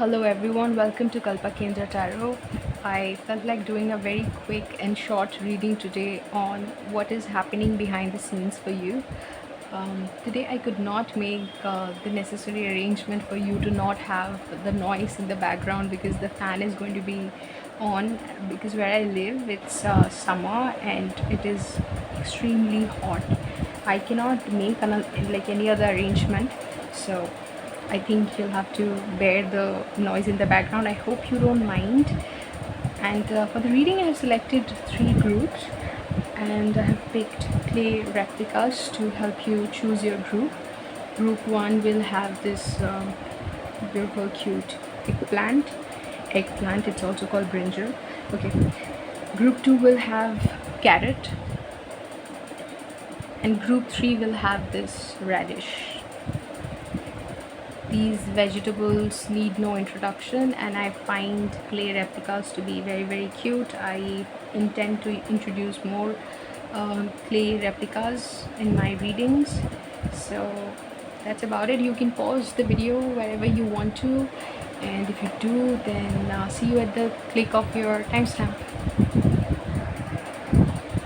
Hello everyone, welcome to Kalpa Kendra Tarot. I felt like doing a very quick and short reading today on what is happening behind the scenes for you. Today I could not make the necessary arrangement for you to not have the noise in the background because the fan is going to be on, because where I live it's summer and it is extremely hot. I cannot make any other arrangement, so I think you'll have to bear the noise in the background. I hope you don't mind. And for the reading, I have selected 3 groups and I have picked clay replicas to help you choose your group. Group 1 will have this beautiful, cute eggplant. Eggplant, it's also called brinjal. Okay. Group 2 will have carrot. And group 3 will have this radish. These vegetables need no introduction, and I find clay replicas to be very cute. I intend to introduce more clay replicas in my readings, so that's about it. You can pause the video wherever you want to, and if you do, then see you at the click of your timestamp.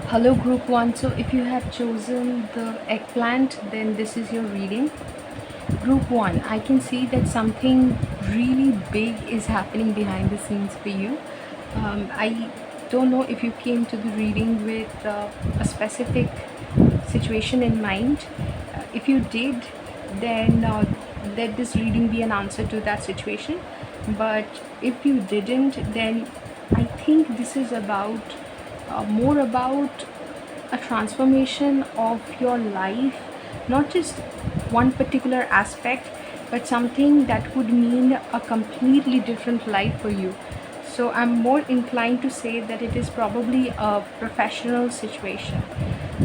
Hello group 1, so if you have chosen the eggplant, then this is your reading. Group 1, I can see that something really big is happening behind the scenes for you. I don't know if you came to the reading with a specific situation in mind. If you did, then let this reading be an answer to that situation. But if you didn't, then I think this is about more about a transformation of your life, not just one particular aspect, but something that would mean a completely different life for you. So I'm more inclined to say that it is probably a professional situation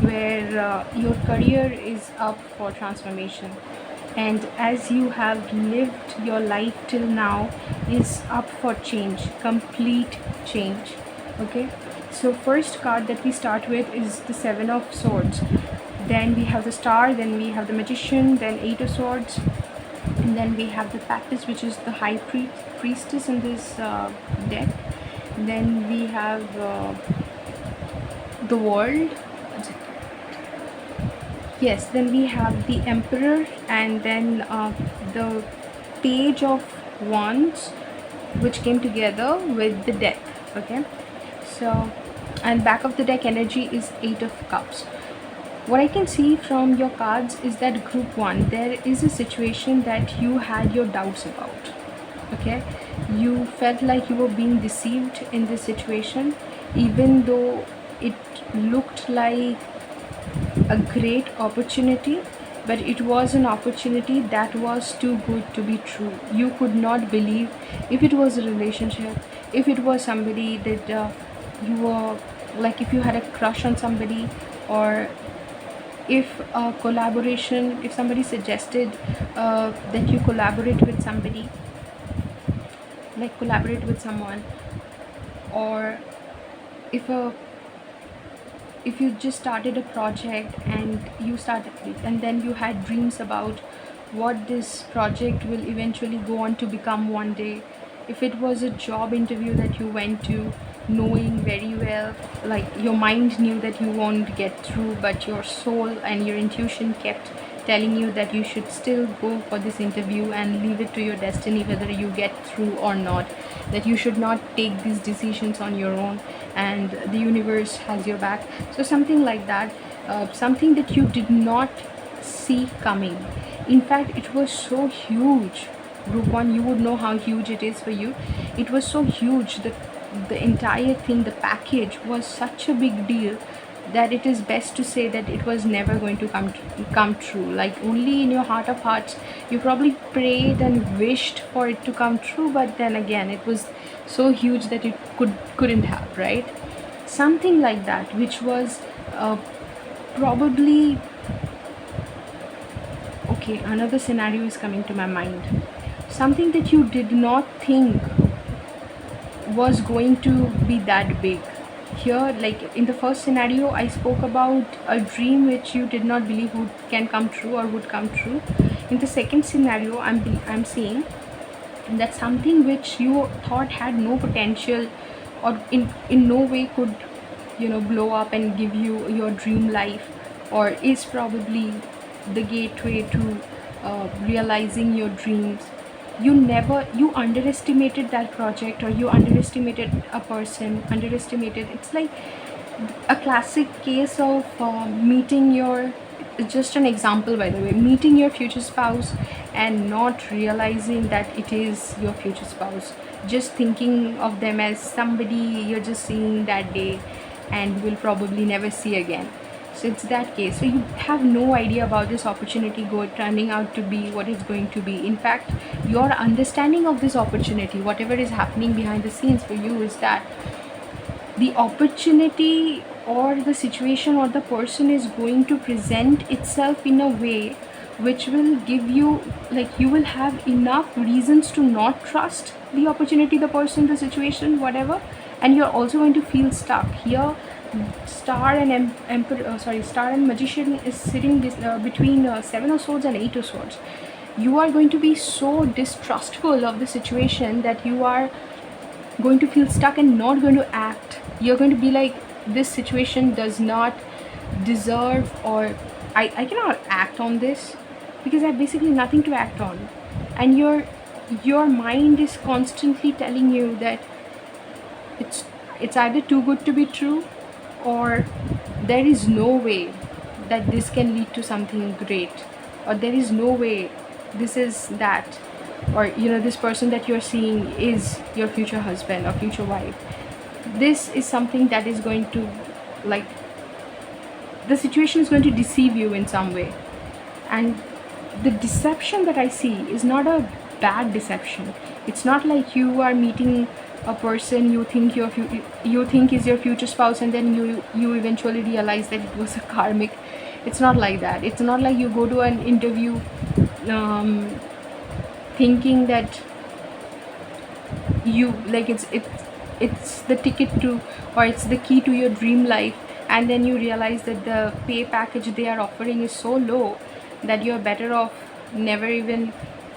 where your career is up for transformation, and as you have lived your life till now is up for change, complete change. Okay, so first card that we start with is the 7 of Swords. Then we have the Star, then we have the Magician, then 8 of Swords, and then we have the Papist, which is the High Priestess in this deck. Then we have the World. Yes, then we have the Emperor, and then the Page of Wands, which came together with the deck. Okay, so, and back of the deck energy is 8 of Cups. What I can see from your cards is that group 1, there is a situation that you had your doubts about. Okay, you felt like you were being deceived in this situation, even though it looked like a great opportunity, but it was an opportunity that was too good to be true. You could not believe if it was a relationship, if it was somebody that you were like, if you had a crush on somebody, or if a collaboration, if somebody suggested that you collaborate with somebody, like collaborate with someone, or if you just started a project and you started it, and then you had dreams about what this project will eventually go on to become one day. If it was a job interview that you went to, knowing very well, like your mind knew that you won't get through, but your soul and your intuition kept telling you that you should still go for this interview and leave it to your destiny whether you get through or not, that you should not take these decisions on your own, and the universe has your back. So something like that, something that you did not see coming. In fact, it was so huge. Group 1, you would know how huge it is for you. It was so huge that the entire thing, the package, was such a big deal that it is best to say that it was never going to come true. Like, only in your heart of hearts you probably prayed and wished for it to come true, but then again it was so huge that it couldn't have, right? Something like that, which was probably okay. Another scenario is coming to my mind, something that you did not think was going to be that big. Here, like in the first scenario, I spoke about a dream which you did not believe can come true or would come true. In the second scenario, I'm seeing that something which you thought had no potential or in no way could, blow up and give you your dream life, or is probably the gateway to realizing your dreams. You underestimated that project, or you underestimated a person, underestimated. It's like a classic case of meeting your, just an example by the way, meeting your future spouse and not realizing that it is your future spouse, just thinking of them as somebody you're just seeing that day and will probably never see again. So it's that case. So you have no idea about this opportunity turning out to be what it's going to be. In fact, your understanding of this opportunity, whatever is happening behind the scenes for you, is that the opportunity or the situation or the person is going to present itself in a way which will give you, like, you will have enough reasons to not trust the opportunity, the person, the situation, whatever, and you're also going to feel stuck here. Star and Star and Magician is sitting between Seven of Swords and Eight of Swords. You are going to be so distrustful of the situation that you are going to feel stuck and not going to act. You're going to be like, this situation does not deserve, or I cannot act on this because I have basically nothing to act on. And your mind is constantly telling you that it's either too good to be true, or there is no way that this can lead to something great, or there is no way this is that, or this person that you're seeing is your future husband or future wife. This is something that is going to, like, the situation is going to deceive you in some way. And the deception that I see is not a bad deception. It's not like you are meeting a person you think is your future spouse, and then you eventually realize that it was a karmic. It's not like that. It's not like you go to an interview thinking that you, like, it's the ticket to, or it's the key to your dream life, and then you realize that the pay package they are offering is so low that you're better off never even,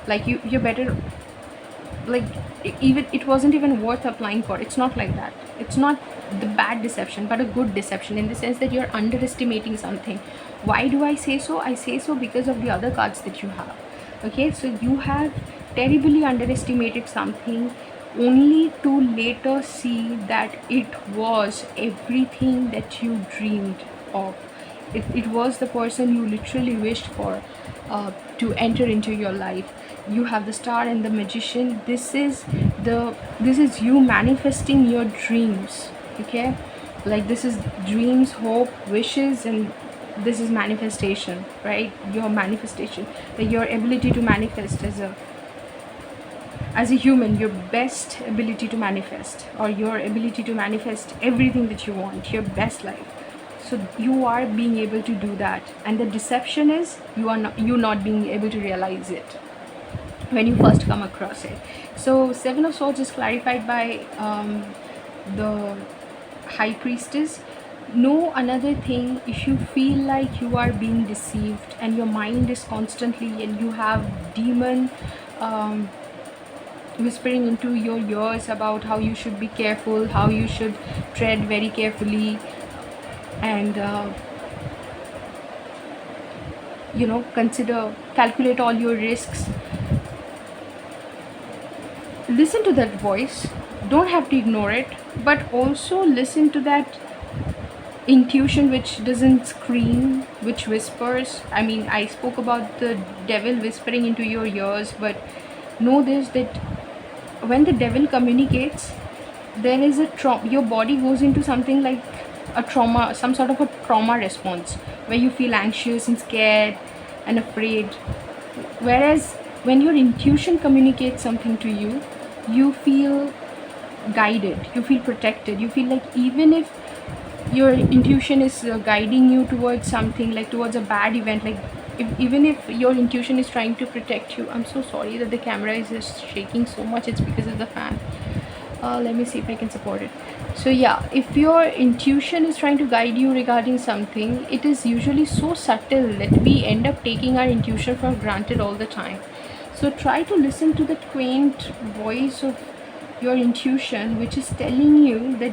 like, you're better, like, even it wasn't even worth applying for. It's not like that. It's not the bad deception, but a good deception, in the sense that you're underestimating something. Why do I say so? I say so because of the other cards that you have. Okay, so you have terribly underestimated something, only to later see that it was everything that you dreamed of. It was the person you literally wished for to enter into your life. You have the Star and the Magician. This is you manifesting your dreams. Okay, like, this is dreams, hope, wishes, and this is manifestation, right? Your manifestation, like your ability to manifest as a human, your best ability to manifest, or your ability to manifest everything that you want, your best life. So you are being able to do that, and the deception is you not being able to realize it when you first come across it. So Seven of Swords is clarified by the High Priestess. Know another thing, if you feel like you are being deceived and your mind is constantly, and you have demon whispering into your ears about how you should be careful, how you should tread very carefully, and calculate all your risks. Listen to that voice. Don't have to ignore it, but also listen to that intuition which doesn't scream, which whispers. I mean, I spoke about the devil whispering into your ears, but know this, that when the devil communicates, there is a your body goes into something like a trauma, some sort of a trauma response, where you feel anxious and scared and afraid. Whereas when your intuition communicates something to you, you feel guided, you feel protected, you feel like, even if your intuition is guiding you towards something, like towards a bad event, like even if your intuition is trying to protect you. I'm so sorry that the camera is just shaking so much. It's because of the fan. Let me see if I can support it. So yeah, if your intuition is trying to guide you regarding something, it is usually so subtle that we end up taking our intuition for granted all the time. So try to listen to that quaint voice of your intuition, which is telling you that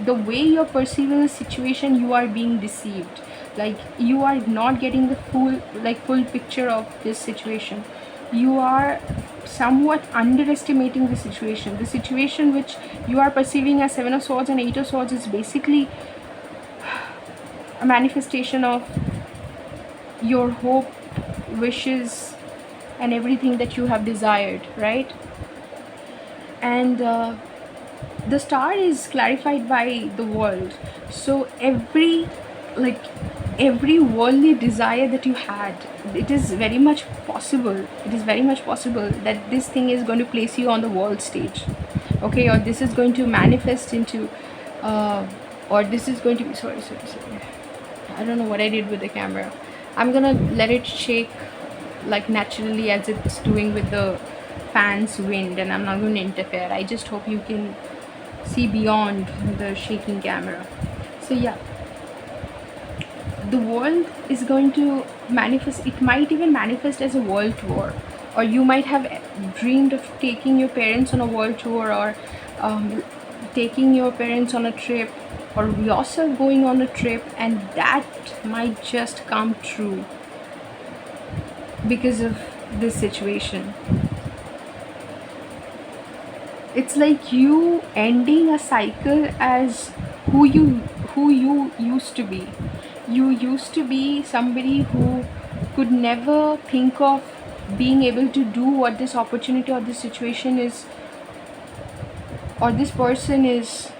the way you're perceiving the situation, you are being deceived. Like, you are not getting the full picture of this situation. You are somewhat underestimating the situation. The situation which you are perceiving as Seven of Swords and Eight of Swords is basically a manifestation of your hope, wishes, and everything that you have desired, right? And the star is clarified by the world. So every worldly desire that you had, it is very much possible, that this thing is going to place you on the world stage, okay? Or this is going to manifest into or this is going to be, sorry, I don't know what I did with the camera. I'm gonna let it shake like naturally as it's doing with the fan's wind, and I'm not going to interfere. I just hope you can see beyond the shaking camera. So yeah, the world is going to manifest. It might even manifest as a world tour, or you might have dreamed of taking your parents on a world tour, or taking your parents on a trip, or yourself going on a trip, and that might just come true because of this situation. It's like you ending a cycle as who you used to be. You used to be somebody who could never think of being able to do what this opportunity or this situation is, or this person is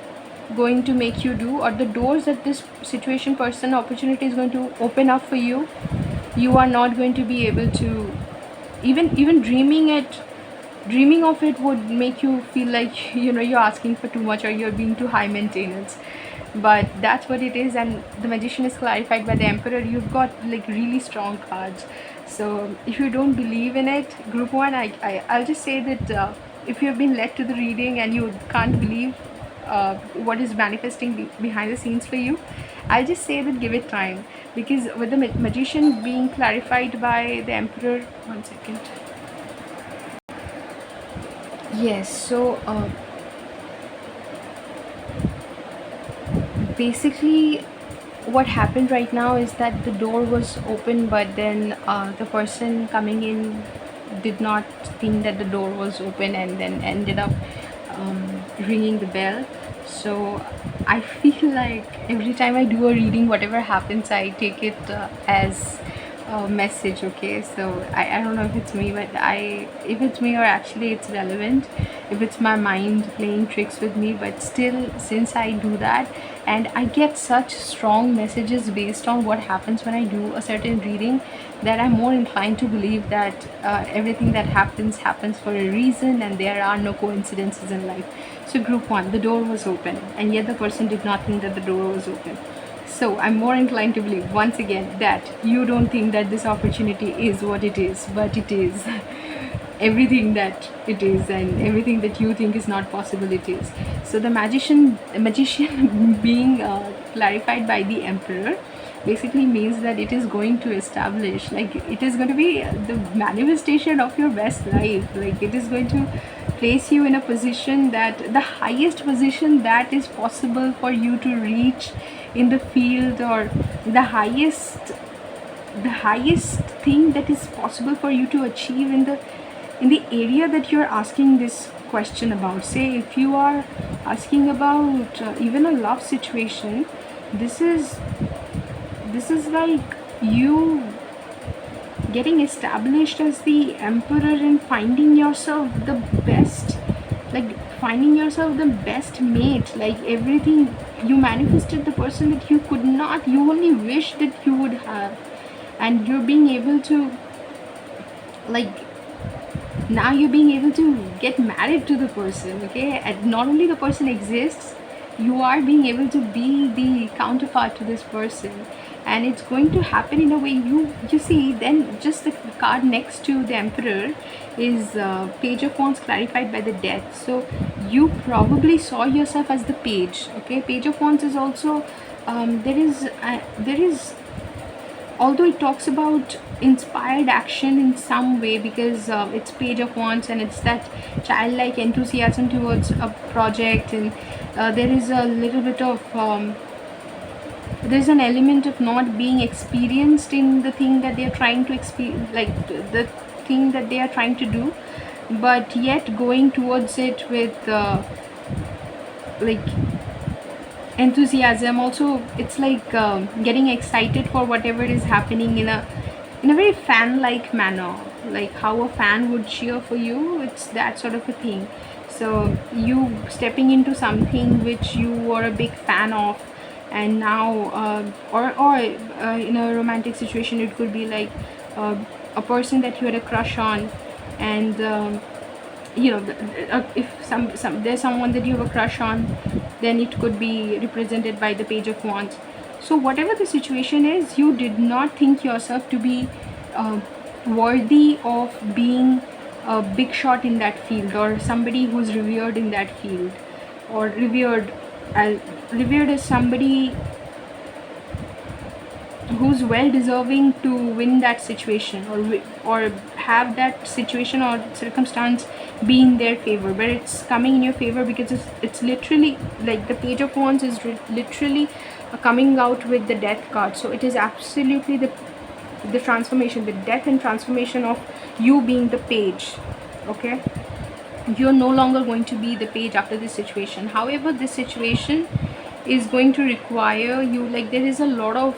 going to make you do, or the doors that this situation, person, opportunity is going to open up for you. You are not going to be able to even dreaming of it would make you feel like you're asking for too much, or you're being too high maintenance. But that's what it is. And the Magician is clarified by the Emperor. You've got like really strong cards. So if you don't believe in it, group 1, I'll just say that if you've been led to the reading and you can't believe what is manifesting behind the scenes for you, I'll just say that give it time, because with the Magician being clarified by the Emperor, 1 second. Yes, so basically what happened right now is that the door was open, but then the person coming in did not think that the door was open, and then ended up ringing the bell. So I feel like every time I do a reading, whatever happens, I take it as a message, okay? So I don't know if it's me, but if it's me, or actually it's relevant, if it's my mind playing tricks with me. But still, since I do that and I get such strong messages based on what happens when I do a certain reading, that I'm more inclined to believe that everything that happens for a reason, and there are no coincidences in life. So group 1, the door was open, and yet the person did not think that the door was open. So I'm more inclined to believe, once again, that you don't think that this opportunity is what it is, but it is everything that it is, and everything that you think is not possible, it is. So the magician being clarified by the Emperor basically means that it is going to establish, like, it is going to be the manifestation of your best life. Like, it is going to place you in a position, that the highest position that is possible for you to reach in the field, or the highest thing that is possible for you to achieve in the area that you're asking this question about. Say if you are asking about even a love situation, this is like you getting established as the Emperor and finding yourself the best, like finding yourself the best mate. Like, everything, you manifested the person that you could not, you only wish that you would have, and you're being able to, like, now you're being able to get married to the person, okay? And not only the person exists, you are being able to be the counterpart to this person, and it's going to happen in a way you see. Then just the card next to the Emperor is Page of Wands clarified by the Death. So you probably saw yourself as the page, okay? Page of Wands is also there is although it talks about inspired action in some way, because it's Page of Wands and it's that childlike enthusiasm towards a project, and there is a little bit of there's an element of not being experienced in the thing that they are trying to experience, like the thing that they are trying to do, but yet going towards it with like enthusiasm. Also, it's like getting excited for whatever is happening in a very fan like manner, like how a fan would cheer for you. It's that sort of a thing. So you stepping into something which you were a big fan of, and now or in a romantic situation, it could be like a person that you had a crush on, and if some there's someone that you have a crush on, then it could be represented by the Page of Wands. So whatever the situation is, you did not think yourself to be worthy of being a big shot in that field, or somebody who's revered in that field, or revered as somebody who's well deserving to win that situation, or have that situation or circumstance be in their favor, but it's coming in your favor because it's literally like the Page of Wands is literally coming out with the Death card. So it is absolutely the transformation, the death and transformation of you being the page. Okay, you're no longer going to be the page after this situation. However, this situation is going to require you, like there is a lot of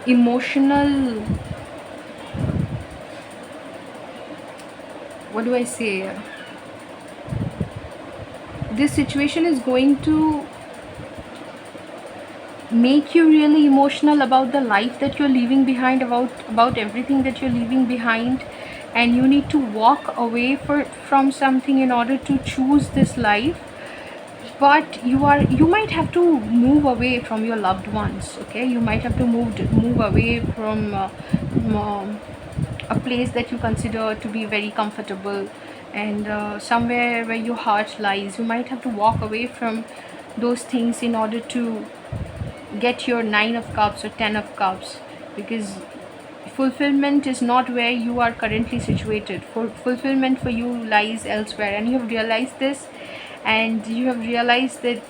emotional, what do I say, this situation is going to make you really emotional about the life that you're leaving behind, about everything that you're leaving behind, and you need to walk away from something in order to choose this life. But you might have to move away from your loved ones. Okay, you might have to move away from a place that you consider to be very comfortable, and somewhere where your heart lies. You might have to walk away from those things in order to get your 9 of Cups or 10 of Cups, because fulfillment is not where you are currently situated. Fulfillment for you lies elsewhere, and you have realized this, and you have realized that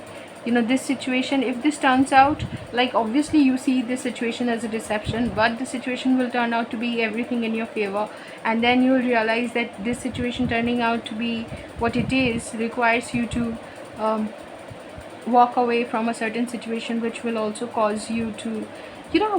this situation, if this turns out, like obviously you see this situation as a deception, but the situation will turn out to be everything in your favor, and then you will realize that this situation turning out to be what it is requires you to walk away from a certain situation, which will also cause you to,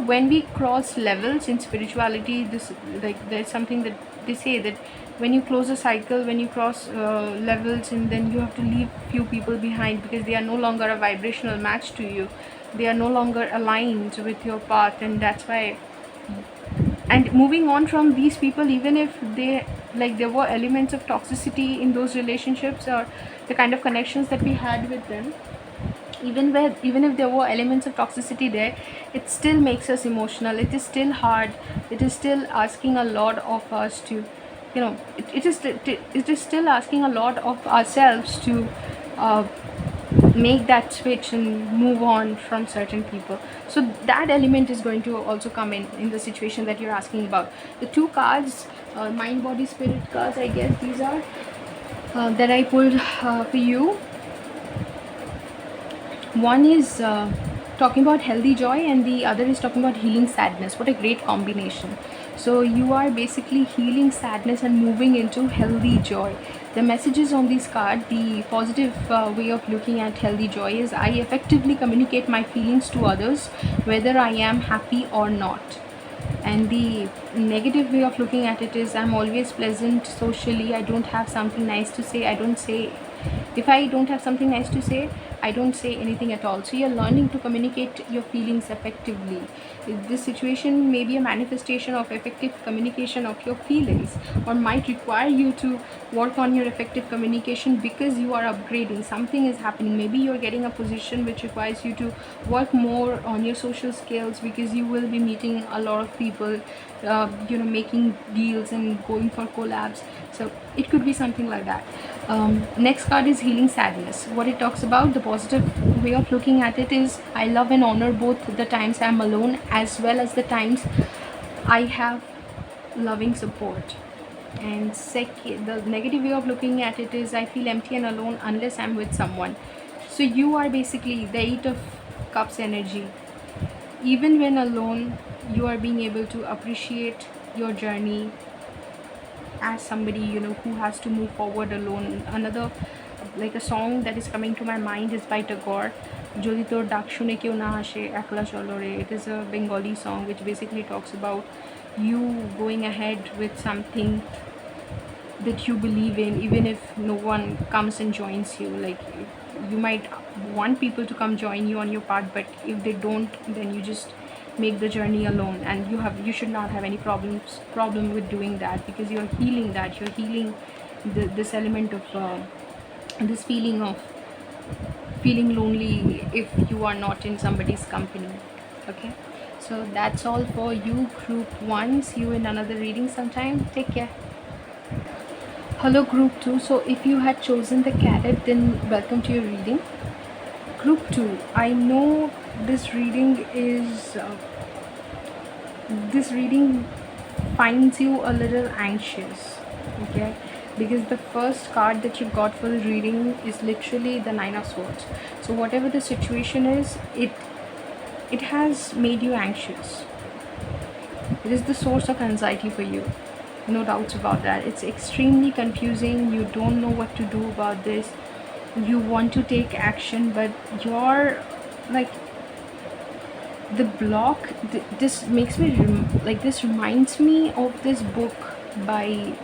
when we cross levels in spirituality, this, like there's something that they say, that when you close a cycle, when you cross levels, and then you have to leave few people behind because they are no longer a vibrational match to you, they are no longer aligned with your path. And that's why, and moving on from these people, even if they, like there were elements of toxicity in those relationships, or the kind of connections that we had with them, even if there were elements of toxicity there, it still makes us emotional. It is still hard. It is still asking a lot of us to, it is still asking a lot of ourselves to make that switch and move on from certain people. So that element is going to also come in the situation that you're asking about. The two cards, mind, body, spirit cards, I guess these are that I pulled for you. One is talking about healthy joy, and the other is talking about healing sadness. What a great combination. So you are basically healing sadness and moving into healthy joy. The messages on this card, the positive way of looking at healthy joy is, I effectively communicate my feelings to others, whether I am happy or not. And the negative way of looking at it is, I'm always pleasant socially. I don't have something nice to say. If I don't have something nice to say, I don't say anything at all. So you're learning to communicate your feelings effectively. This situation may be a manifestation of effective communication of your feelings, or might require you to work on your effective communication because you are upgrading. Something is happening. Maybe you're getting a position which requires you to work more on your social skills, because you will be meeting a lot of people, making deals and going for collabs. So it could be something like that. Next card is Healing Sadness. What it talks about, the positive way of looking at it is, I love and honor both the times I'm alone as well as the times I have loving support. And second, the negative way of looking at it is, I feel empty and alone unless I'm with someone. So you are basically the Eight of Cups energy. Even when alone, you are being able to appreciate your journey as somebody, you know, who has to move forward alone. Another, like a song that is coming to my mind is by Tagore, Jodi Tor Dak Shune Kyo Na Hashe Ekla Cholo Re. It is a Bengali song which basically talks about you going ahead with something that you believe in, even if no one comes and joins you. Like, you might want people to come join you on your path, but if they don't, then you just make the journey alone, and you should not have any problem with doing that, because you're healing that, you're healing this element of this feeling of feeling lonely if you are not in somebody's company. Okay, so that's all for you, group 1. See you in another reading sometime. Take care. Hello, group 2. So if you had chosen the carrot, then welcome to your reading. Group 2, I know this reading is this reading finds you a little anxious, okay, because the first card that you got for the reading is literally the Nine of Swords. So whatever the situation is, it has made you anxious. It is the source of anxiety for you, no doubts about that. It's extremely confusing. You don't know what to do about this. You want to take action, but you're like, the block, this makes me this reminds me of this book by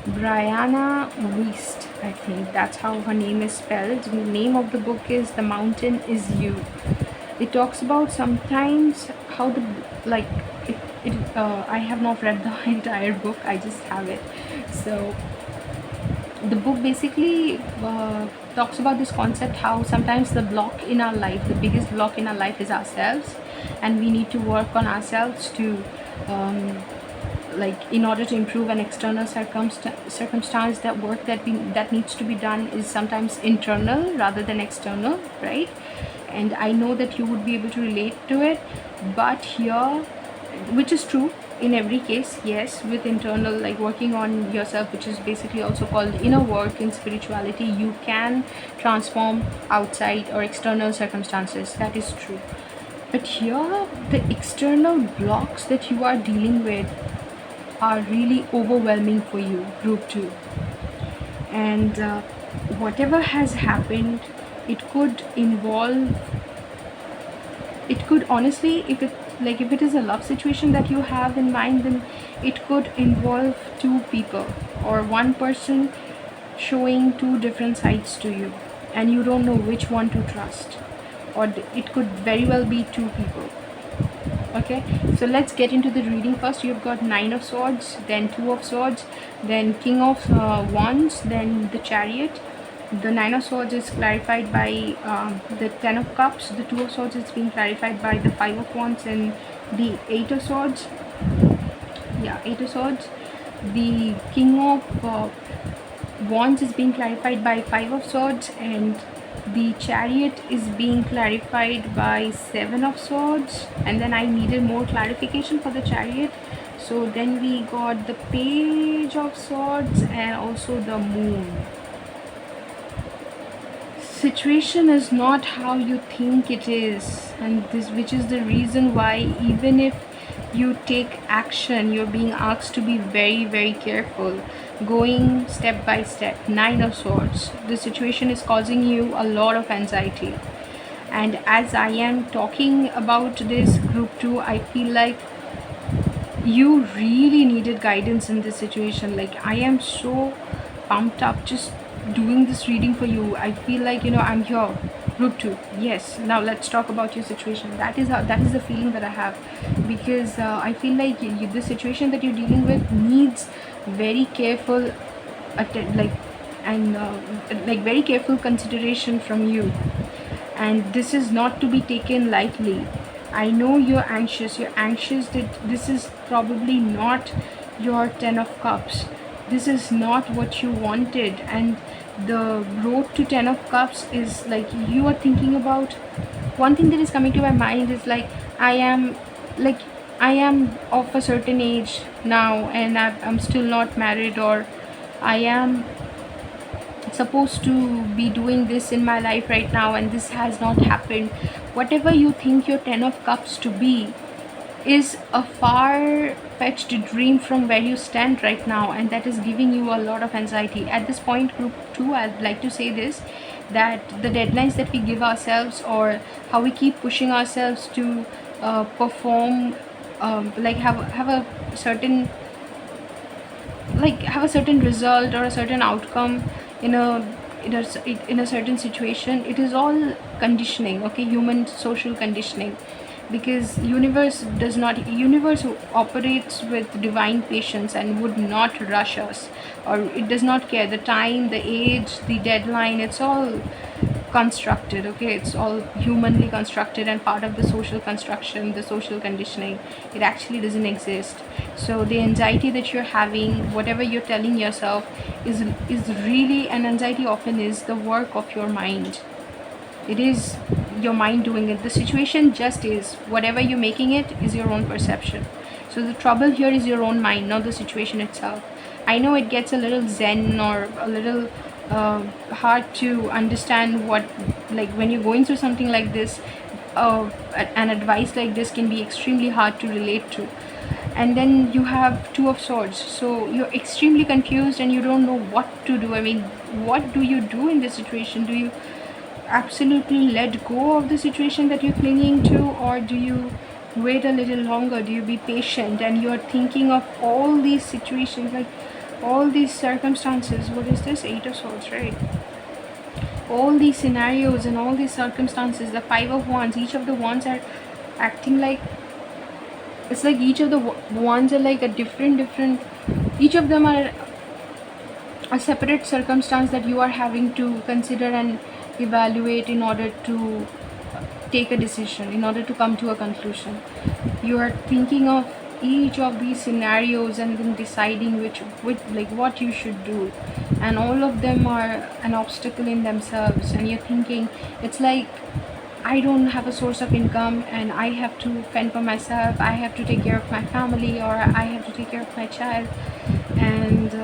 Brianna Wiest. I think that's how her name is spelled. The name of the book is The Mountain Is You. It talks about sometimes how the like it I have not read the entire book, I just have it. So the book basically talks about this concept, how sometimes the block in our life, the biggest block in our life is ourselves, and we need to work on ourselves to in order to improve an external circumstance. That work that needs to be done is sometimes internal rather than external, right? And I know that you would be able to relate to it, but here, which is true in every case, yes, with internal, like working on yourself, which is basically also called inner work in spirituality, you can transform outside or external circumstances. That is true. But here, the external blocks that you are dealing with are really overwhelming for you, group 2. And whatever has happened, it could honestly, if it is a love situation that you have in mind, then it could involve two people or one person showing two different sides to you, and you don't know which one to trust, or it could very well be two people. Okay, so let's get into the reading. First, you've got Nine of Swords, then Two of Swords, then King of Wands, then the Chariot. The Nine of Swords is clarified by the Ten of Cups. The Two of Swords is being clarified by the Five of Wands, and the Eight of Swords. Yeah, Eight of Swords. The King of Wands is being clarified by Five of Swords, and the Chariot is being clarified by Seven of Swords. And then I needed more clarification for the Chariot, so then we got the Page of Swords and also the Moon. Situation is not how you think it is, and which is the reason why even if you take action, you're being asked to be very, very careful, going step by step. Nine of Swords, the situation is causing you a lot of anxiety, and as I am talking about this, group 2, I feel like you really needed guidance in this situation. Like, I am so pumped up just doing this reading for you. I feel like, I'm here, group 2. Yes, now let's talk about your situation. That is the feeling that I have, because I feel like the situation that you're dealing with needs very careful very careful consideration from you, and this is not to be taken lightly. I know you're anxious that this is probably not your Ten of Cups. This is not what you wanted, and The road to 10 of cups is like you are thinking about, one thing that is coming to my mind is like I am like I am of a certain age now, and I'm still not married, or I am supposed to be doing this in my life right now and this has not happened. Whatever you think your 10 of cups to be is a far-fetched dream from where you stand right now, and that is giving you a lot of anxiety at this point. Group 2, I'd like to say this, that the deadlines that we give ourselves, or how we keep pushing ourselves to perform, like have a certain, like have a certain result or a certain outcome in a certain situation, it is all conditioning, okay, human social conditioning. Because universe operates with divine patience and would not rush us, or it does not care the time, the age, the deadline. It's all constructed, okay, it's all humanly constructed and part of the social construction, the social conditioning. It actually doesn't exist. So the anxiety that you're having, whatever you're telling yourself, is really, and anxiety often is the work of your mind. It is your mind doing it. The situation just is, whatever you're making it is your own perception. So the trouble here is your own mind, not the situation itself. I know it gets a little zen or a little hard to understand what, like when you're going through something like this, an advice like this can be extremely hard to relate to. And then you have Two of Swords, so you're extremely confused and you don't know what to do. I mean, what do you do in this situation? Do you absolutely let go of the situation that you're clinging to, or do you wait a little longer? Do you be patient and you're thinking of all these situations, like all these circumstances? What is this? Eight of Swords, right? All these scenarios and all these circumstances. The Five of Wands, each of the wands are acting like, it's like each of the wands are like a different, each of them are a separate circumstance that you are having to consider and evaluate in order to take a decision, in order to come to a conclusion. You are thinking of each of these scenarios and then deciding which like what you should do, and all of them are an obstacle in themselves. And you're thinking, it's like, I don't have a source of income and I have to fend for myself, I have to take care of my family, or I have to take care of my child, and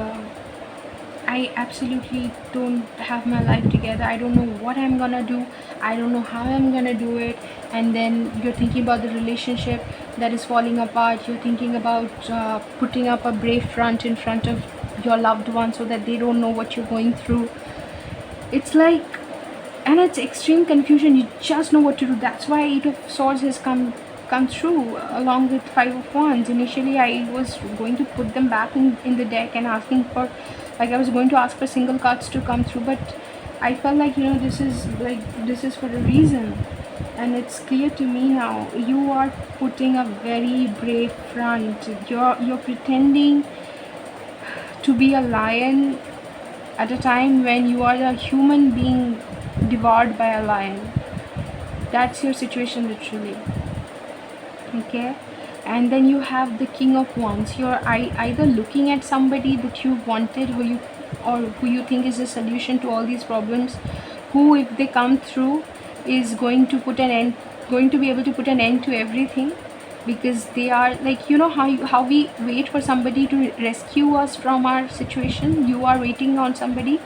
I absolutely don't have my life together. I don't know what I'm gonna do, I don't know how I'm gonna do it. And then you're thinking about the relationship that is falling apart. You're thinking about putting up a brave front in front of your loved one so that they don't know what you're going through. It's like, and it's extreme confusion. You just know what to do. That's why Eight of Swords has come through along with Five of Wands. Initially I was going to put them back in the deck and asking for, like I was going to ask for single cards to come through, but I felt like, you know, this is for a reason. And it's clear to me now, you are putting a very brave front. You're pretending to be a lion at a time when you are a human being devoured by a lion. That's your situation, literally. Okay, and then you have the King of Wands. You're either looking at somebody that you wanted, who you think is a solution to all these problems, who, if they come through, is going to be able to put an end to everything. Because they are like, you know how we wait for somebody to rescue us from our situation. You are waiting on somebody,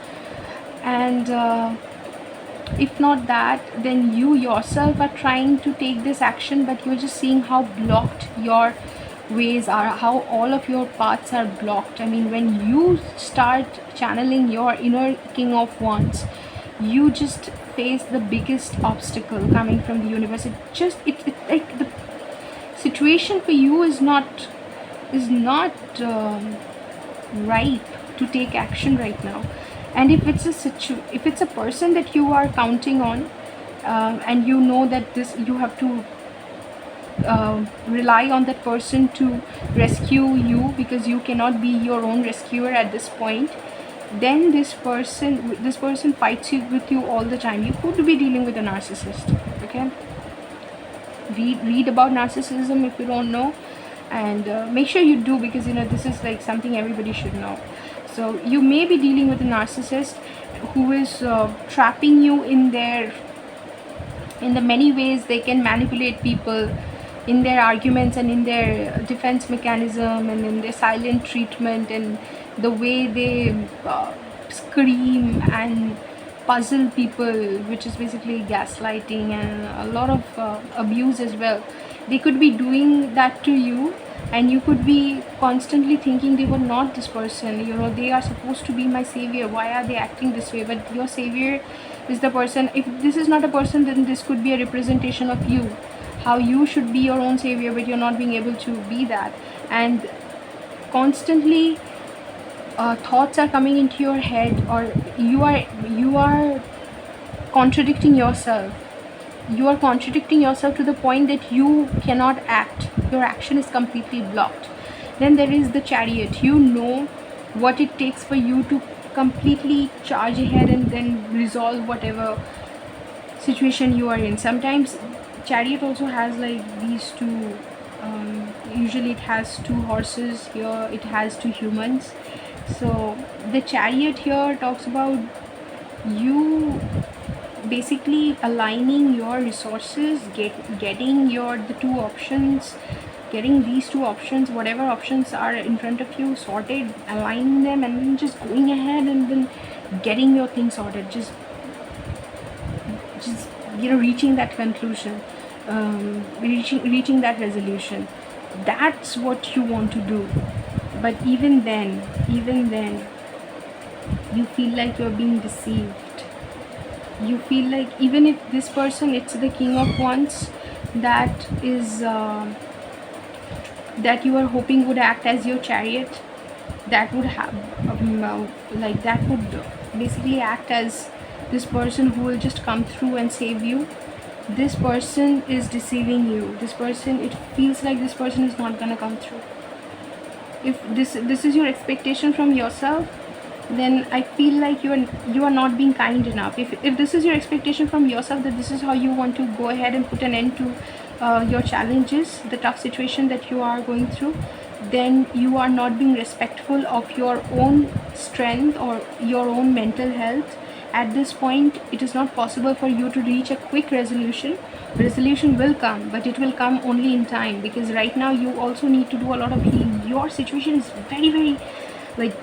and if not that, then you yourself are trying to take this action, but you're just seeing how blocked your ways are, how all of your paths are blocked. I mean, when you start channeling your inner King of Wands, you just face the biggest obstacle coming from the universe. It like the situation for you is not ripe to take action right now. And if it's a person that you are counting on, and you know that you have to rely on that person to rescue you, because you cannot be your own rescuer at this point, then this person fights with you all the time. You could be dealing with a narcissist. Okay, read about narcissism if you don't know, and make sure you do, because you know this is like something everybody should know. So you may be dealing with a narcissist, trapping you in their, in the many ways they can manipulate people in their arguments and in their defense mechanism and in their silent treatment and the way they scream and puzzle people, which is basically gaslighting and a lot of abuse as well. They could be doing that to you, and you could be constantly thinking they were not this person, you know, they are supposed to be my savior, why are they acting this way? But your savior is the person. If this is not a person, then this could be a representation of you, how you should be your own savior, but you're not being able to be that. And constantly thoughts are coming into your head, or you are contradicting yourself. You are contradicting yourself to the point that you cannot act. Your action is completely blocked. Then there is the Chariot. You know what it takes for you to completely charge ahead and then resolve whatever situation you are in. Sometimes Chariot also has like these two, usually it has two horses. Here it has two humans. So the Chariot here talks about you basically aligning your resources, getting the two options, getting these two options, whatever options are in front of you, sorted, aligning them, and then just going ahead and then getting your thing sorted, just reaching that conclusion, reaching that resolution. That's what you want to do. But even then you feel like you're being deceived. You feel like even if this person, it's the King of Wands, that is that you are hoping would act as your chariot, that would have that would basically act as this person who will just come through and save you. This person is deceiving you. This person, it feels like this person is not gonna come through. If this is your expectation from yourself, then I feel like you are not being kind enough. If this is your expectation from yourself, that this is how you want to go ahead and put an end to your challenges, the tough situation that you are going through, then you are not being respectful of your own strength or your own mental health. At this point, it is not possible for you to reach a quick resolution. Resolution will come, but it will come only in time, because right now you also need to do a lot of healing. Your situation is very, very like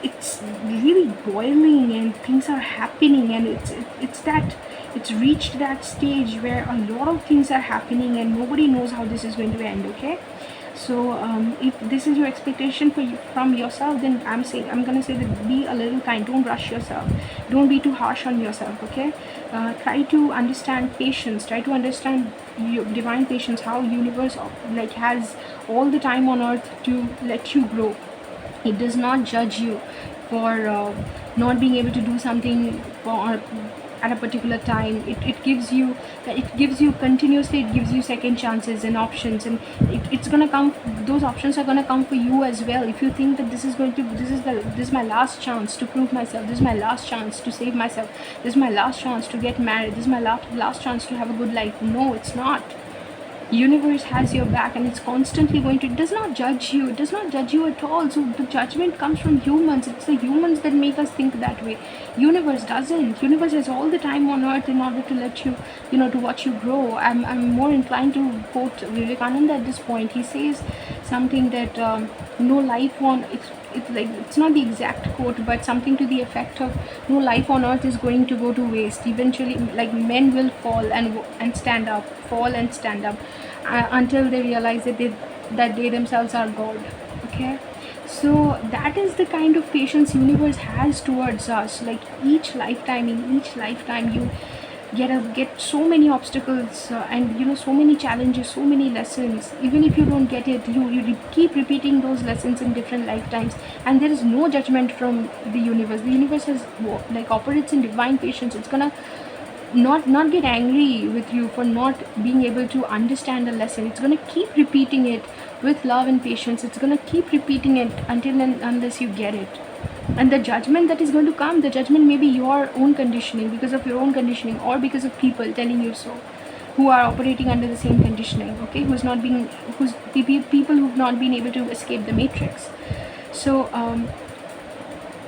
it's really boiling and things are happening, and it's reached that stage where a lot of things are happening and nobody knows how this is going to end. Okay, so if this is your expectation from yourself, then I'm gonna say that be a little kind. Don't rush yourself, don't be too harsh on yourself. Okay, try to understand patience, try to understand your divine patience, how universe like has all the time on earth to let you grow. It does not judge you for not being able to do something for at a particular time. It gives you continuously, it gives you second chances and options, and it's gonna come. Those options are gonna come for you as well. If you think that this is my last chance to prove myself, this is my last chance to save myself, this is my last chance to get married, this is my last chance to have a good life. No, it's not. Universe has your back, and it's constantly going to, it does not judge you, it does not judge you at all. So the judgment comes from humans. It's the humans that make us think that way. Universe doesn't. Universe has all the time on earth in order to let you, to watch you grow. I'm more inclined to quote Vivekananda at this point. He says something that no life on it's not the exact quote, but something to the effect of, no life on earth is going to go to waste. Eventually, like, men will fall and stand up, until they realize that they themselves are God. Okay, so that is the kind of patience universe has towards us. Like, in each lifetime you get so many obstacles, and so many challenges, so many lessons. Even if you don't get it, you keep repeating those lessons in different lifetimes, and there is no judgment from the universe. The universe has operates in divine patience. It's gonna not get angry with you for not being able to understand a lesson. It's gonna keep repeating it with love and patience. It's gonna keep repeating it until and unless you get it. And the judgment that is going to come, the judgment may be your own conditioning, because of your own conditioning, or because of people telling you so, who are operating under the same conditioning. Okay, people who've not been able to escape the matrix. So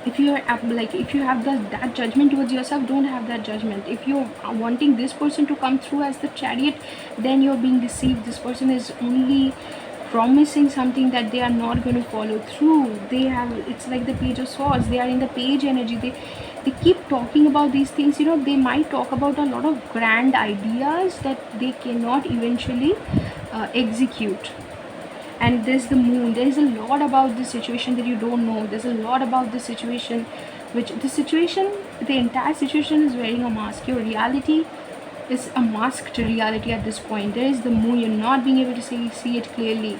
if you're like, if you have that judgment towards yourself, don't have that judgment. If you're wanting this person to come through as the Chariot, then you're being deceived. This person is only promising something that they are not going to follow through. They have, it's like the Page of Swords, they are in the page energy. They keep talking about these things, you know. They might talk about a lot of grand ideas that they cannot eventually execute. And there's the Moon. There is a lot about this situation that you don't know. There's a lot about this situation, which the entire situation is wearing a mask. Your reality is a masked reality at this point. There is the Moon. You're not being able to see it clearly.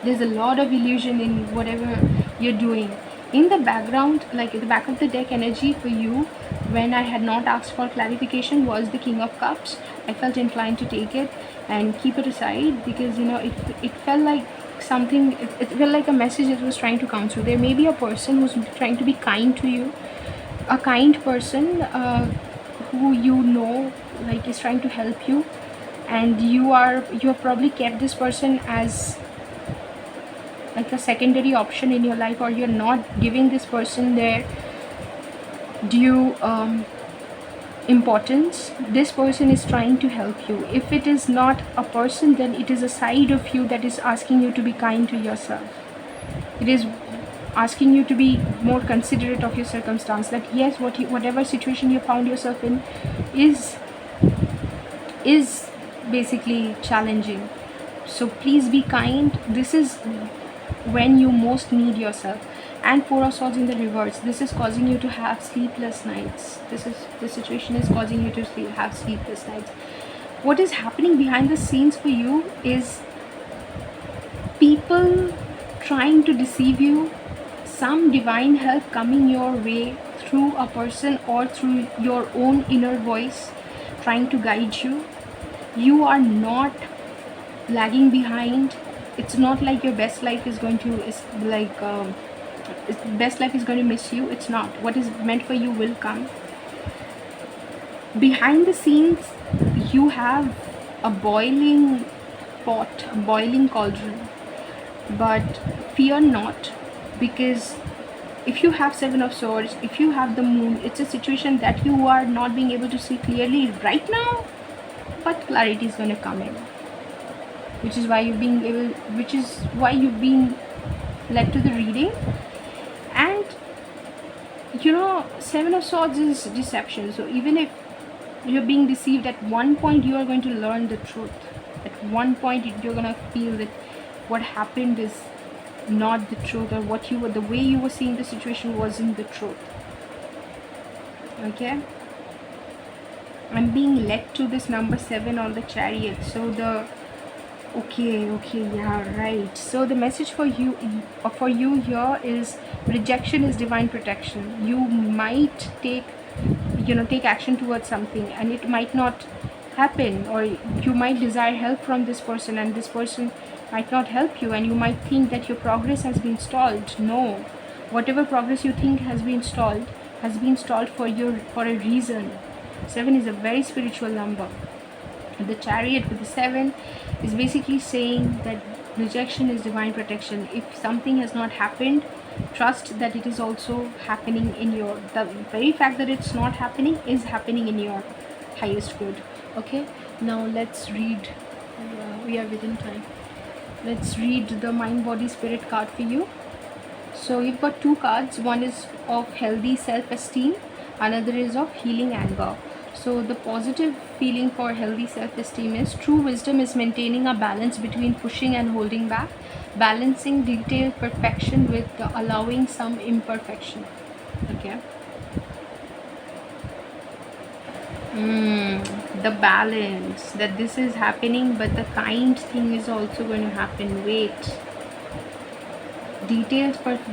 There's a lot of illusion in whatever you're doing. In the background, like at the back of the deck energy for you, when I had not asked for clarification, was the King of Cups. I felt inclined to take it and keep it aside, because, you know, it felt like something, it felt like a message that was trying to come through. There may be a person who's trying to be kind to you, a kind person who, you know, like, is trying to help you, and you have probably kept this person as like a secondary option in your life, or you're not giving this person their due importance. This person is trying to help you. If it is not a person, then it is a side of you that is asking you to be kind to yourself. It is asking you to be more considerate of your circumstance, that yes, whatever situation you found yourself in is basically challenging. So please be kind. This is when you most need yourself. And Four of Swords in the reverse, this is causing you to have sleepless nights. This situation is causing you to have sleepless nights. What is happening behind the scenes for you is people trying to deceive you, some divine help coming your way through a person or through your own inner voice trying to guide you. You are not lagging behind. It's not like your best life is going to best life is going to miss you. It's not. What is meant for you will come. Behind the scenes, you have a boiling pot, a boiling cauldron, but fear not, because if you have Seven of Swords, if you have the Moon, it's a situation that you are not being able to see clearly right now, but clarity is going to come in, which is why you've been led to the reading. And you know, Seven of Swords is deception. So even if you're being deceived, at one point you are going to learn the truth. At one point you're going to feel that what happened is not the truth, or the way you were seeing the situation wasn't the truth. Okay, I'm being led to this number 7 on the Chariot. So okay, yeah, right. So the message for you here is rejection is divine protection. You might take action towards something, and it might not happen, or you might desire help from this person, and this person might not help you, and you might think that your progress has been stalled. No, whatever progress you think has been stalled for a reason. 7 is a very spiritual number. The Chariot with the 7 is basically saying that rejection is divine protection. If something has not happened, trust that it is also happening the very fact that it's not happening is happening in your highest good. Okay, now let's read. We are within time. Let's read the Mind, Body, Spirit card for you. So you've got 2 cards. One is of healthy self-esteem, another is of healing anger. So the positive feeling for healthy self-esteem is true wisdom is maintaining a balance between pushing and holding back, balancing detailed perfection with allowing some imperfection. Okay. The balance, that this is happening, but the kind thing is also going to happen. Wait.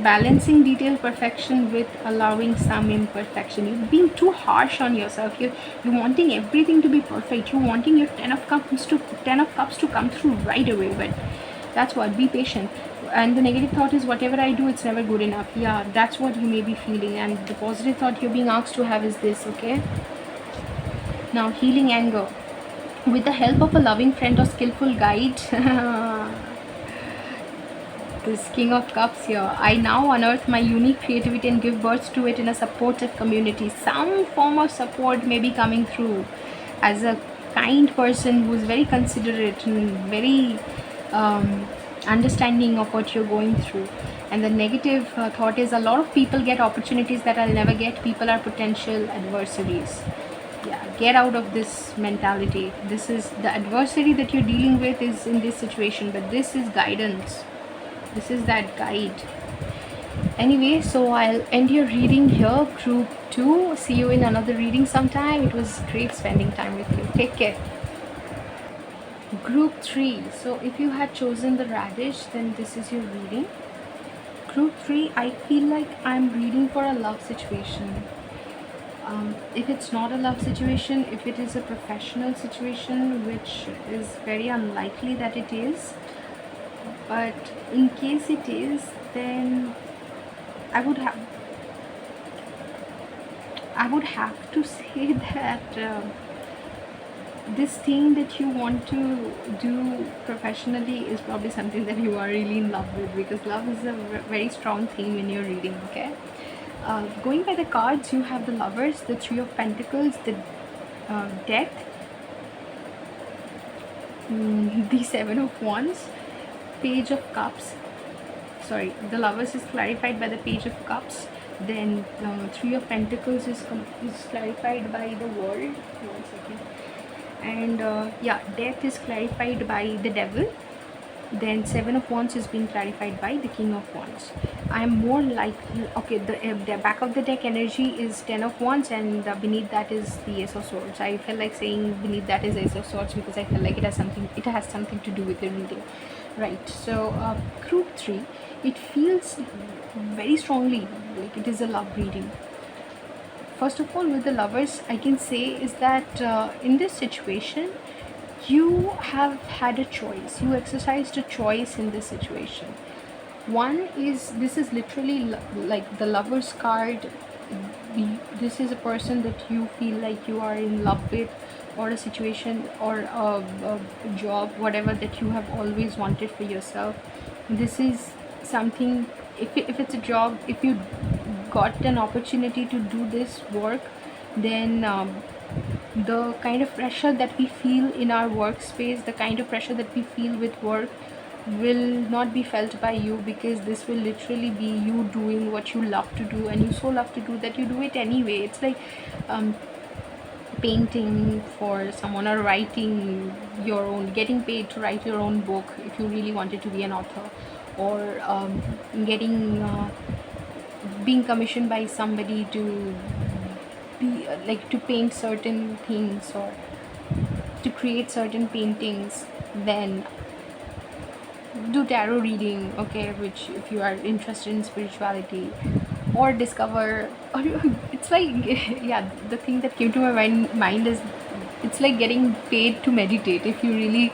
Balancing detailed perfection with allowing some imperfection. You're being too harsh on yourself. You're wanting everything to be perfect. You're wanting your 10 of cups to come through right away. But that's what. Be patient. And the negative thought is, whatever I do, it's never good enough. Yeah, that's what you may be feeling. And the positive thought you're being asked to have is this. Okay. Now, healing anger. With the help of a loving friend or skillful guide. this King of Cups here. I now unearth my unique creativity and give birth to it in a supportive community. Some form of support may be coming through as a kind person who is very considerate and very understanding of what you're going through. And the negative thought is a lot of people get opportunities that I'll never get. People are potential adversaries. Yeah, get out of this mentality. This is the adversary that you're dealing with is in this situation, but this is guidance. This is that guide. Anyway, so I'll end your reading here, group 2. See you in another reading sometime. It was great spending time with you. Take care. Group 3. So if you had chosen the Radish, then this is your reading. Group 3, I feel like I'm reading for a love situation. If it's not a love situation, if it is a professional situation, which is very unlikely that it is, but in case it is, then I would have to say that this thing that you want to do professionally is probably something that you are really in love with, because love is a very strong theme in your reading. Okay, going by the cards, you have the Lovers, the Three of Pentacles, the Death, the Seven of Wands, Page of Cups. Sorry, the Lovers is clarified by the Page of Cups. Then Three of Pentacles is clarified by the World. 1 second. And yeah, Death is clarified by the Devil. Then Seven of Wands is being clarified by the King of Wands. I'm more like, okay, the back of the deck energy is Ten of Wands, and beneath that is the Ace of Swords. I felt like saying beneath that is Ace of Swords because I felt like it has something to do with the reading, right? So group 3, it feels very strongly like it is a love reading. First of all, with the Lovers, I can say is that in this situation, you have had a choice. You exercised a choice in this situation. One is, this is literally like the Lovers card. This is a person that you feel like you are in love with, or a situation, or a job, whatever that you have always wanted for yourself. This is something, if it's a job, if you got an opportunity to do this work, then the kind of pressure that we feel in our workspace, the kind of pressure that we feel with work will not be felt by you, because this will literally be you doing what you love to do, and you so love to do that you do it anyway. It's like painting for someone, or writing your own, getting paid to write your own book if you really wanted to be an author, or being commissioned by somebody to be like to paint certain things or to create certain paintings. Then do tarot reading, okay, which if you are interested in spirituality, or discover, or it's like yeah, the thing that came to my mind is, it's like getting paid to meditate. If you really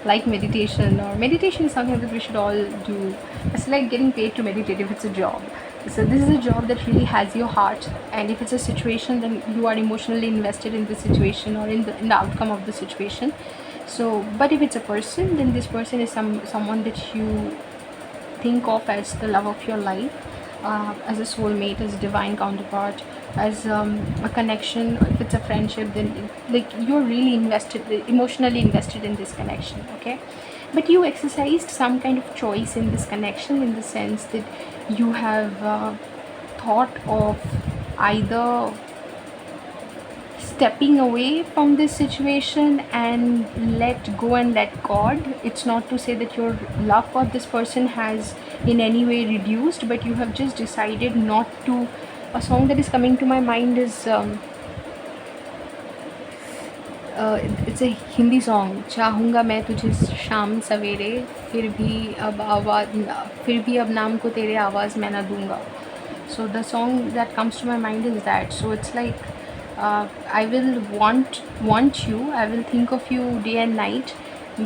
like meditation, or meditation is something that we should all do, it's like getting paid to meditate if it's a job. So this is a job that really has your heart, and if it's a situation, then you are emotionally invested in the situation, or in the outcome of the situation. So, but if it's a person, then this person is someone that you think of as the love of your life, as a soulmate, as a divine counterpart, as a connection. If it's a friendship, then like you're really invested, emotionally invested in this connection, okay? But you exercised some kind of choice in this connection, in the sense that you have thought of either stepping away from this situation and let go and let God. It's not to say that your love for this person has in any way reduced, but you have just decided not to. A song that is coming to my mind is it's a Hindi song, चाहूँगा मैं तुझे शाम सवेरे, फिर भी अब नाम को तेरे आवाज़ मैं ना दूँगा. So the song that comes to my mind is that. So it's like I will want you, I will think of you day and night,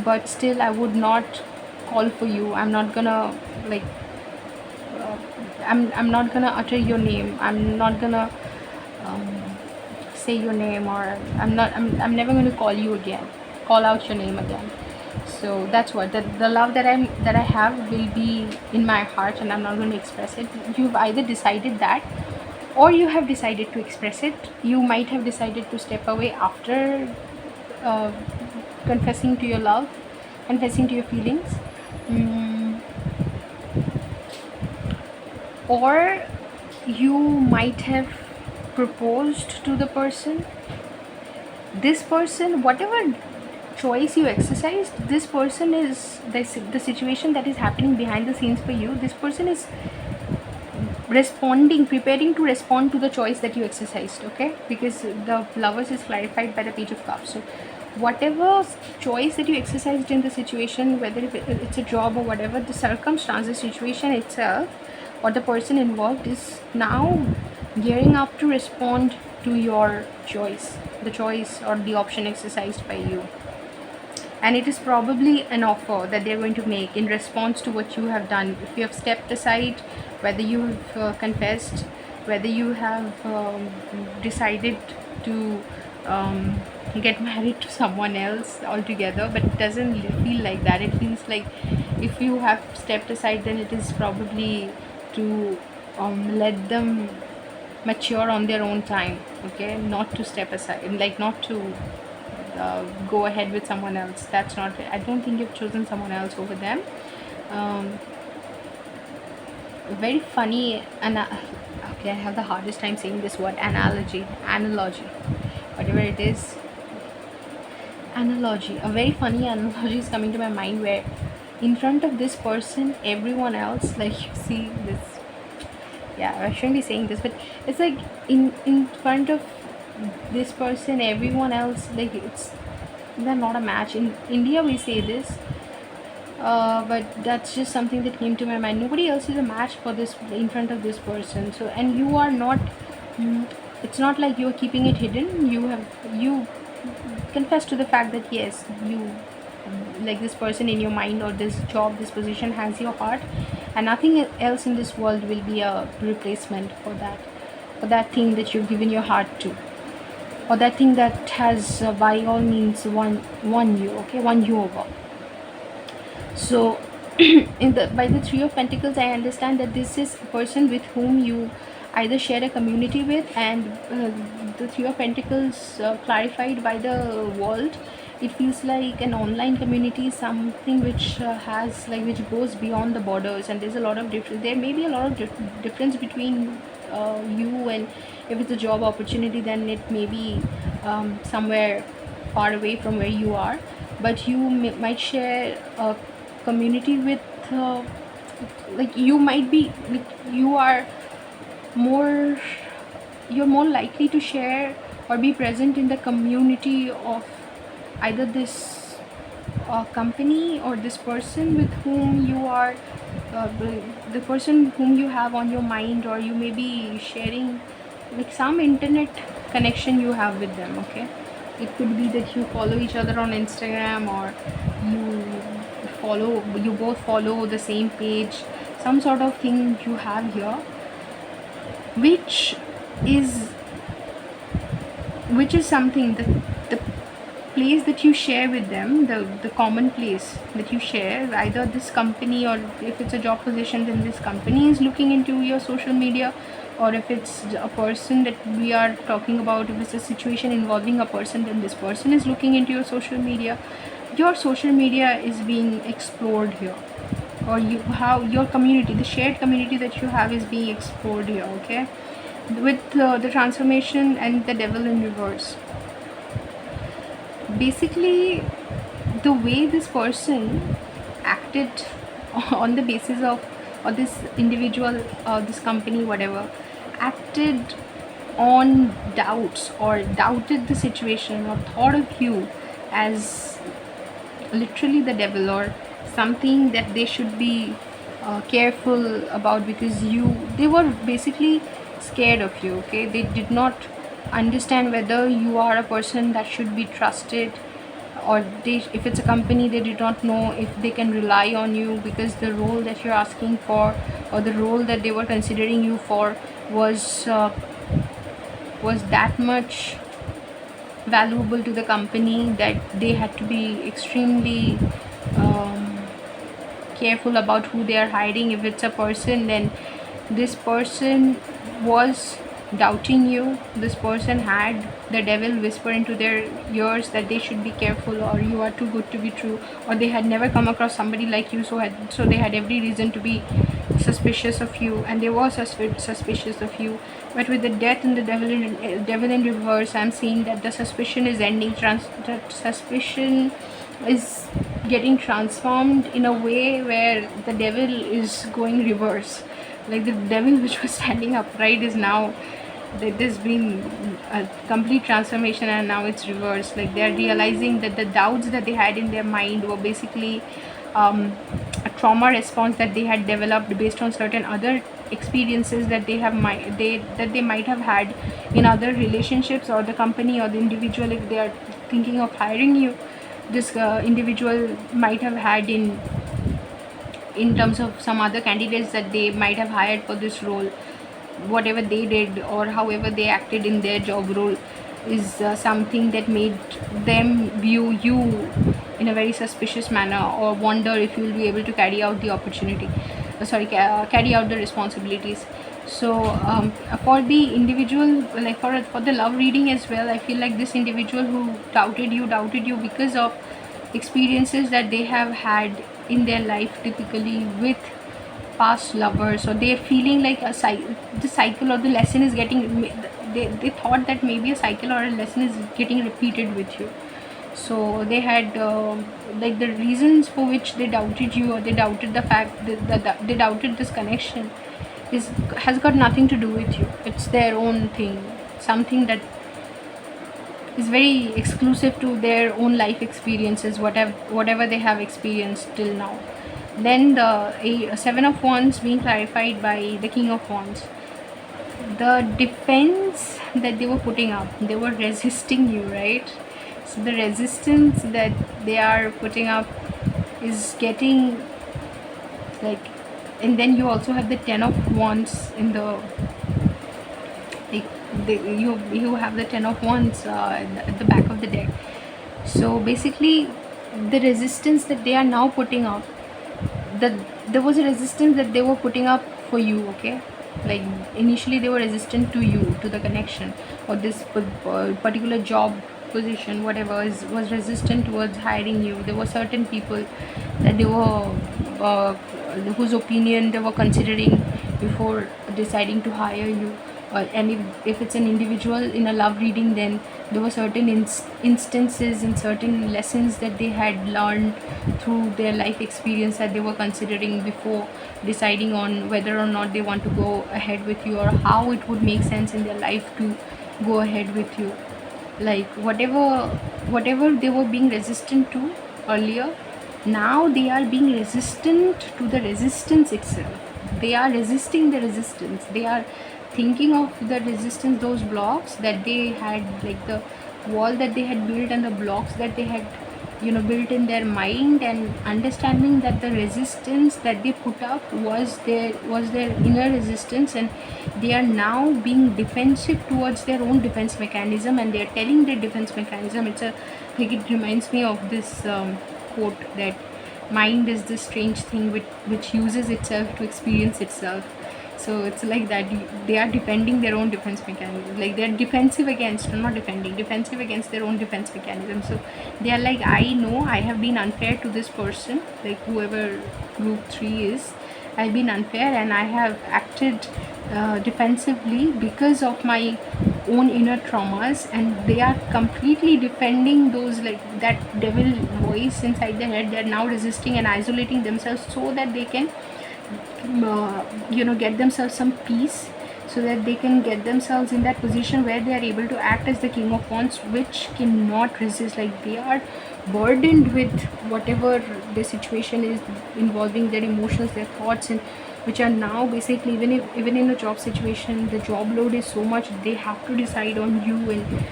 but still I would not call for you. I'm not gonna like I'm not gonna utter your name. I'm not gonna say your name, or I'm never going to call out your name again. So that's what the love that I have will be in my heart, and I'm not going to express it. You've either decided that, or you have decided to express it. You might have decided to step away after uh, confessing to your love, confessing to your feelings. Mm, or you might have proposed to the person. This person, whatever choice you exercised, this person is the situation that is happening behind the scenes for you. This person is responding, preparing to respond to the choice that you exercised, okay? Because the lovers is clarified by the page of cups. So whatever choice that you exercised in the situation, whether it's a job or whatever, the circumstance, the situation itself, or the person involved is now gearing up to respond to your choice, the choice or the option exercised by you. And it is probably an offer that they're going to make in response to what you have done. If you have stepped aside, whether you've confessed, whether you have decided to get married to someone else altogether, but it doesn't feel like that. It feels like if you have stepped aside, then it is probably to let them mature on their own time, okay? Not to step aside, like not to go ahead with someone else. That's not, I don't think you've chosen someone else over them. um, Very funny, and okay, I have the hardest time saying this word, analogy, whatever it is. Analogy, a very funny analogy is coming to my mind, where in front of this person everyone else, like you see this, yeah, I shouldn't be saying this, but it's like in front of this person everyone else, like it's, they're not a match. In India we say this, but that's just something that came to my mind. Nobody else is a match for this in front of this person. So, and you are not, mm, it's not like you're keeping it hidden. You confess to the fact that yes, you like this person in your mind, or this job, this position has your heart, and nothing else in this world will be a replacement for that thing that you've given your heart to, or that thing that has by all means won you, okay, won you over. So in the by the Three of Pentacles, I understand that this is a person with whom you either share a community with, and the Three of Pentacles clarified by the world, it feels like an online community, something which has like, which goes beyond the borders, and there's a lot of difference. There may be a lot of difference between you, and if it's a job opportunity, then it may be somewhere far away from where you are, but you might share a community with like, you might be like, more you're more likely to share or be present in the community of either this company, or this person with whom you are the person whom you have on your mind, or you may be sharing like some internet connection you have with them, okay? It could be that you follow each other on Instagram, or you both follow the same page, some sort of thing you have here, which is something that the place that you share with them, the common place that you share, either this company, or if it's a job position, then this company is looking into your social media, or if it's a person that we are talking about, if it's a situation involving a person, then this person is looking into your social media. Your social media is being explored here, or how your community, the shared community that you have, is being explored here, okay? With the transformation and the devil in reverse, basically the way this person acted on the basis of, or this individual, this company, whatever, acted on doubts, or doubted the situation, or thought of you as literally the devil, or something that they should be careful about, because they were basically scared of you, okay? They did not understand whether you are a person that should be trusted, or if it's a company, they did not know if they can rely on you, because the role that you're asking for, or the role that they were considering you for, was that much valuable to the company, that they had to be extremely careful about who they are hiring. If it's a person, then this person was doubting you. This person had the devil whisper into their ears that they should be careful, or you are too good to be true, or they had never come across somebody like you, so they had every reason to be suspicious of you, and they were suspicious of you. But with the death and the devil in reverse, I'm seeing that the suspicion is ending. That suspicion is getting transformed in a way where the devil is going reverse. Like the devil which was standing upright is now, there's been a complete transformation, and now it's reversed. Like they're realizing that the doubts that they had in their mind were basically a trauma response that they had developed based on certain other experiences that they might have had in other relationships, or the company or the individual, if they are thinking of hiring you, this individual might have had in terms of some other candidates that they might have hired for this role. Whatever they did or however they acted in their job role is something that made them view you in a very suspicious manner, or wonder if you will be able to carry out the opportunity, carry out the responsibilities. So for the individual, like for the love reading as well, I feel like this individual who doubted you because of experiences that they have had in their life, typically with past lovers, or they're feeling like the cycle or the lesson is getting, they thought that maybe a cycle or a lesson is getting repeated with you. So they had like the reasons for which they doubted you, or they doubted the fact that they doubted this connection has got nothing to do with you. It's their own thing, something that is very exclusive to their own life experiences, whatever they have experienced till now. Then the Seven of Wands being clarified by the King of Wands. The defense that they were putting up, they were resisting you, right? So the resistance that they are putting up is getting like, and then you also have the Ten of Wands in the, like, you have the Ten of Wands at the back of the deck. So basically the resistance that they are now putting up, there was a resistance that they were putting up for you, okay? Like initially they were resistant to you, to the connection, or this particular job position, whatever was resistant towards hiring you. There were certain people that they were whose opinion they were considering before deciding to hire you. And if it's an individual in a love reading, then there were certain instances and certain lessons that they had learned through their life experience that they were considering before deciding on whether or not they want to go ahead with you, or how it would make sense in their life to go ahead with you. Like whatever they were being resistant to earlier, now they are being resistant to the resistance itself. They are resisting the resistance. They are thinking of the resistance, those blocks that they had, like the wall that they had built and the blocks that they had built in their mind, and understanding that the resistance that they put up was their inner resistance, and they are now being defensive towards their own defense mechanism, and they are telling their defense mechanism. It reminds me of this quote that mind is this strange thing which uses itself to experience itself. So it's like that they are defending their own defense mechanism, like they're defensive against, not defending, defensive against their own defense mechanism. So they are like, I know I have been unfair to this person, like whoever group 3 is. I've been unfair and I have acted defensively because of my own inner traumas, and they are completely defending those, like that devil voice inside their head. They're now resisting and isolating themselves so that they can get themselves some peace, so that they can get themselves in that position where they are able to act as the King of Wands, which cannot resist. Like they are burdened with whatever the situation is involving their emotions, their thoughts, and which are now basically, even in a job situation, the job load is so much, they have to decide on you, and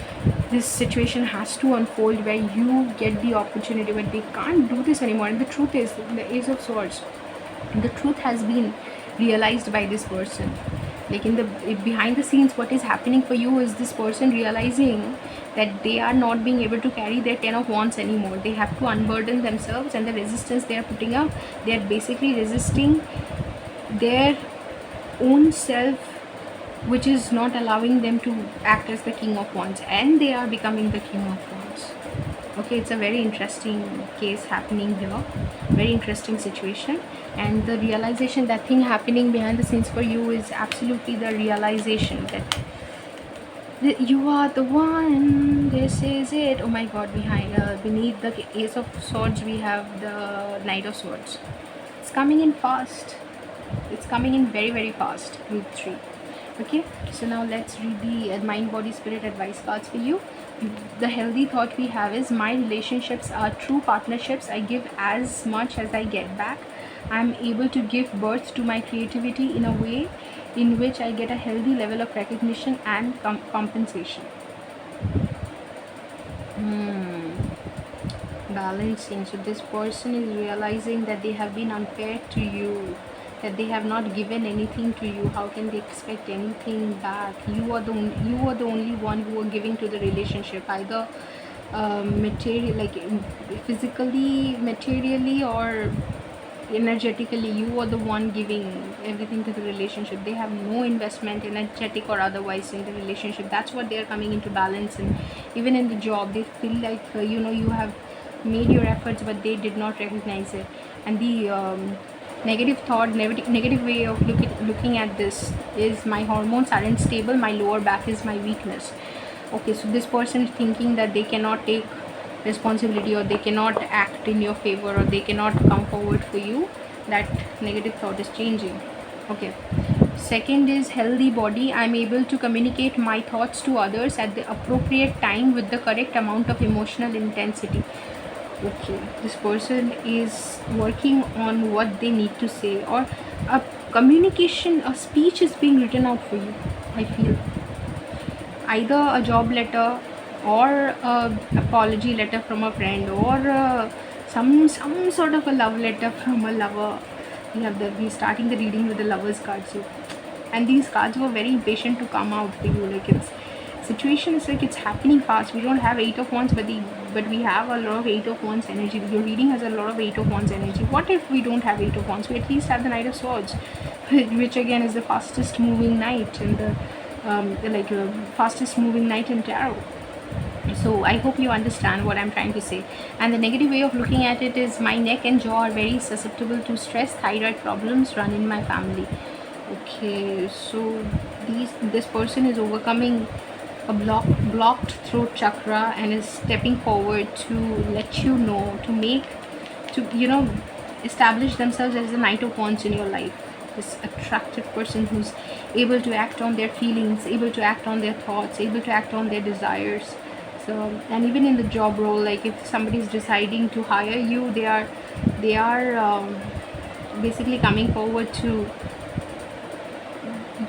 this situation has to unfold where you get the opportunity, but they can't do this anymore. And the truth is, the Ace of Swords, the truth has been realized by this person. Like behind the scenes, what is happening for you is this person realizing that they are not being able to carry their 10 of wands anymore. They have to unburden themselves, and the resistance they are putting up, they are basically resisting their own self, which is not allowing them to act as the king of wands, and they are becoming the king of wands. Okay, it's a very interesting case happening here, very interesting situation. And the realization, that thing happening behind the scenes for you is absolutely the realization that you are the one, this is it. Oh my god, beneath the ace of swords we have the knight of swords. It's coming in fast, it's coming in very very fast. Group 3. Okay, so now let's read the mind body spirit advice cards for you. The healthy thought we have is, my relationships are true partnerships. I give as much as I get back. I'm able to give birth to my creativity in a way in which I get a healthy level of recognition and compensation. Balancing. So this person is realizing that they have been unfair to you, that they have not given anything to you. How can they expect anything back? You are the only one who are giving to the relationship, either material, like physically, materially, or energetically. You are the one giving everything to the relationship. They have no investment, energetic or otherwise, in the relationship. That's what they are coming into balance. And even in the job, they feel like you have made your efforts, but they did not recognize it. And the negative thought, negative way of looking at this is, my hormones aren't stable, my lower back is my weakness. Okay, so this person is thinking that they cannot take responsibility, or they cannot act in your favor, or they cannot come forward for you. That negative thought is changing. Okay, second is healthy body. I'm able to communicate my thoughts to others at the appropriate time with the correct amount of emotional intensity. Okay, this person is working on what they need to say, or a communication, a speech is being written out for you. I feel either a job letter, or a apology letter from a friend, or some sort of a love letter from a lover. We're starting the reading with the lovers card. So, and these cards were very impatient to come out for you. Like, it's situation is like it's happening fast. We don't have 8 of wands, but we have a lot of 8 of wands energy. Your reading has a lot of 8 of wands energy. What if we don't have 8 of wands? We at least have the knight of swords, which again is the fastest moving knight in the fastest moving knight in tarot. So I hope you understand what I'm trying to say. And the negative way of looking at it is, my neck and jaw are very susceptible to stress. Thyroid problems run in my family. Okay, so this person is overcoming a blocked throat chakra, and is stepping forward to let you know, to establish themselves as the knight of wands in your life. This attractive person who's able to act on their feelings, able to act on their thoughts, able to act on their desires. So, and even in the job role, like if somebody is deciding to hire you, they are basically coming forward to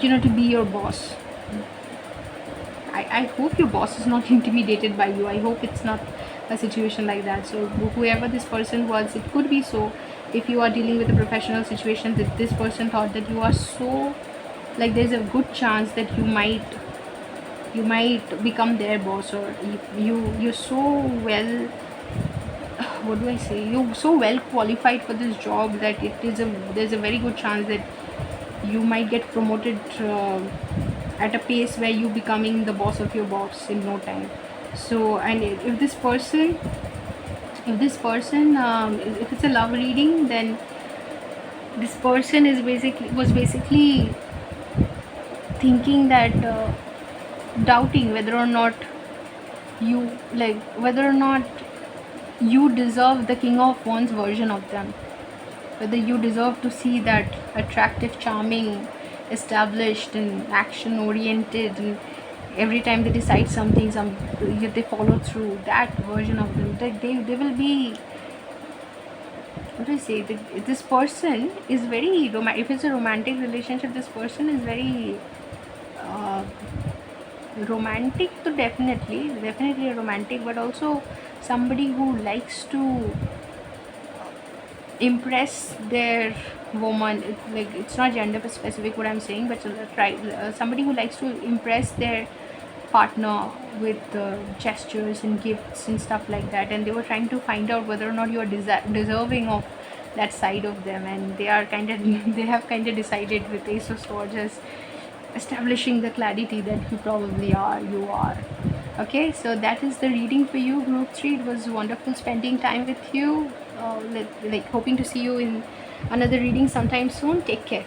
to be your boss. I hope your boss is not intimidated by you. I hope it's not a situation like that. So whoever this person was, it could be so. If you are dealing with a professional situation, that this person thought that you are so, like, there's a good chance that you might become their boss, or you're so well, what do I say, you're so well qualified for this job that there's a very good chance that you might get promoted at a pace where you becoming the boss of your boss in no time. So, and if this person if it's a love reading, then this person was basically thinking that doubting whether or not you deserve the king of wands version of them, whether you deserve to see that attractive, charming, established and action oriented, and every time they decide something, they follow through, that version of them. They will be, what do I say, this person is very romantic. If it's a romantic relationship, this person is very romantic, so definitely a romantic, but also somebody who likes to impress their woman. It's not gender specific what I'm saying, but somebody who likes to impress their partner with gestures and gifts and stuff like that, and they were trying to find out whether or not you are deserving of that side of them, and they are kind of they have kind of decided with Ace of Swords as establishing the clarity that you are. Okay, so that is the reading for you, group 3. It was wonderful spending time with you. Hoping to see you in another reading sometime soon. Take care.